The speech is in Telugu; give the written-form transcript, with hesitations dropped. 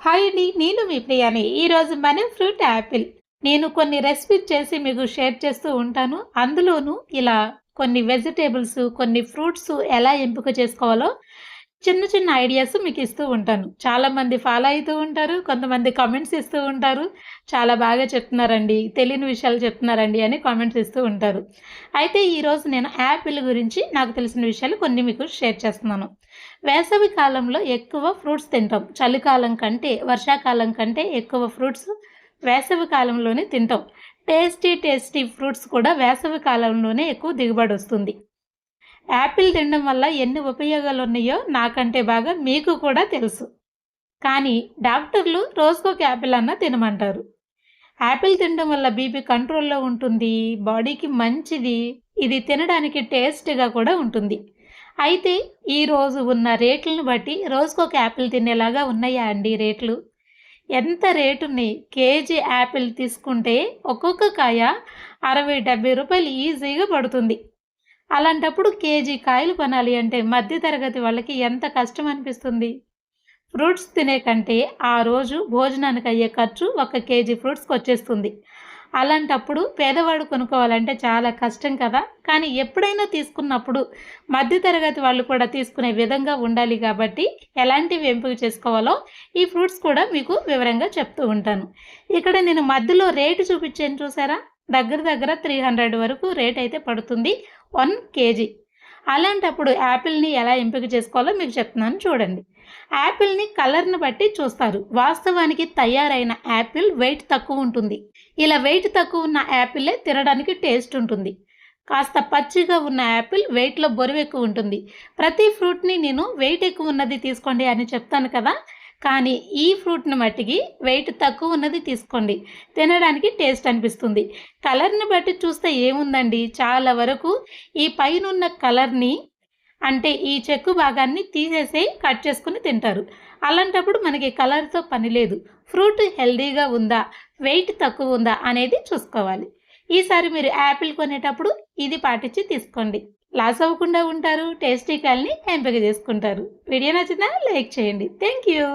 హాయ్ అండి. నేను మీ ప్రియాని. ఈరోజు మనం ఫ్రూట్ యాపిల్. నేను కొన్ని రెసిపీస్ చేసి మీకు షేర్ చేస్తూ ఉంటాను. అందులోనూ ఇలా కొన్ని వెజిటబుల్స్, కొన్ని ఫ్రూట్స్ ఎలా ఎంపిక చేసుకోవాలో చిన్న చిన్న ఐడియాస్ మీకు ఇస్తూ ఉంటాను. చాలామంది ఫాలో అయితూ ఉంటారు. కొంతమంది కామెంట్స్ ఇస్తూ ఉంటారు. చాలా బాగా చెప్తున్నారండి, తెలియని విషయాలు చెప్తున్నారండి అని కామెంట్స్ ఇస్తూ ఉంటారు. అయితే ఈరోజు నేను యాపిల్ గురించి నాకు తెలిసిన విషయాలు కొన్ని మీకు షేర్ చేస్తున్నాను. వేసవి కాలంలో ఎక్కువ ఫ్రూట్స్ తింటాం. చలికాలం కంటే, వర్షాకాలం కంటే ఎక్కువ ఫ్రూట్స్ వేసవి కాలంలోనే తింటాం. టేస్టీ ఫ్రూట్స్ కూడా వేసవి కాలంలోనే ఎక్కువ దిగుబడి వస్తుంది. యాపిల్ తినడం వల్ల ఎన్ని ఉపయోగాలు ఉన్నాయో నాకంటే బాగా మీకు కూడా తెలుసు. కానీ డాక్టర్లు రోజుకొక యాపిల్ అన్నా తినమంటారు. యాపిల్ తినడం వల్ల బీపీ కంట్రోల్‌లో ఉంటుంది. బాడీకి మంచిది. ఇది తినడానికి టేస్ట్‌గా కూడా ఉంటుంది. అయితే ఈరోజు ఉన్న రేట్లను బట్టి రోజుకొక యాపిల్ తినేలాగా ఉన్నాయా అండి రేట్లు? ఎంత రేటున్నాయి. కేజీ యాపిల్ తీసుకుంటే ఒక్కొక్క కాయ రూ. 60, 70 ఈజీగా పడుతుంది. అలాంటప్పుడు కేజీ కాయలు కొనాలి అంటే మధ్య తరగతి వాళ్ళకి ఎంత కష్టం అనిపిస్తుంది. ఫ్రూట్స్ తినే కంటే ఆ రోజు భోజనానికి అయ్యే ఖర్చు 1 కేజీ ఫ్రూట్స్‌కొచ్చేస్తుంది. అలాంటప్పుడు పేదవాడు కొనుక్కోవాలంటే చాలా కష్టం కదా! కానీ ఎప్పుడైనా తీసుకున్నప్పుడు మధ్య తరగతి వాళ్ళు కూడా తీసుకునే విధంగా ఉండాలి కాబట్టి ఎలాంటివి ఎంపిక చేసుకోవాలో ఈ ఫ్రూట్స్ కూడా మీకు వివరంగా చెప్తూ ఉంటాను. ఇక్కడ నేను మధ్యలో రేటు చూపించాను చూసారా? దగ్గర దగ్గర 300 వరకు రేట్ అయితే పడుతుంది 1 కేజీ. అలాంటప్పుడు యాపిల్‌ని ఎలా ఎంపిక చేసుకోవాలో మీకు చెప్తున్నాను చూడండి. యాపిల్‌ని కలర్‌ని బట్టి చూస్తారు. వాస్తవానికి తయారైన యాపిల్ వెయిట్ తక్కువ ఉంటుంది. ఇలా వెయిట్ తక్కువ ఉన్న యాపిలే తినడానికి టేస్ట్ ఉంటుంది. కాస్త పచ్చిగా ఉన్న యాపిల్ వెయిట్‌లో బరువెక్కువ ఉంటుంది. ప్రతి ఫ్రూట్‌ని నేను వెయిట్ ఎక్కువ ఉన్నది తీసుకోండి అని చెప్తాను కదా! కానీ ఈ ఫ్రూట్‌ని మట్టికి వెయిట్ తక్కువ ఉన్నది తీసుకోండి. తినడానికి టేస్ట్ అనిపిస్తుంది. కలర్‌ని బట్టి చూస్తే ఏముందండి, చాలా వరకు ఈ పైనున్న కలర్‌ని అంటే ఈ చెక్కు భాగాన్ని తీసేసి కట్ చేసుకొని తింటారు. అలాంటప్పుడు మనకి కలర్‌తో పని లేదు. ఫ్రూట్ హెల్తీగా ఉందా, వెయిట్ తక్కువ ఉందా అనేది చూసుకోవాలి. ఈసారి మీరు యాపిల్ కొనేటప్పుడు ఇది పాటించి తీసుకోండి. లాస్ అవ్వకుండా ఉంటారు. టేస్టీ కాయల్ని ఎంపిక చేసుకుంటారు. వీడియో నచ్చితే లైక్ చేయండి. Thank you.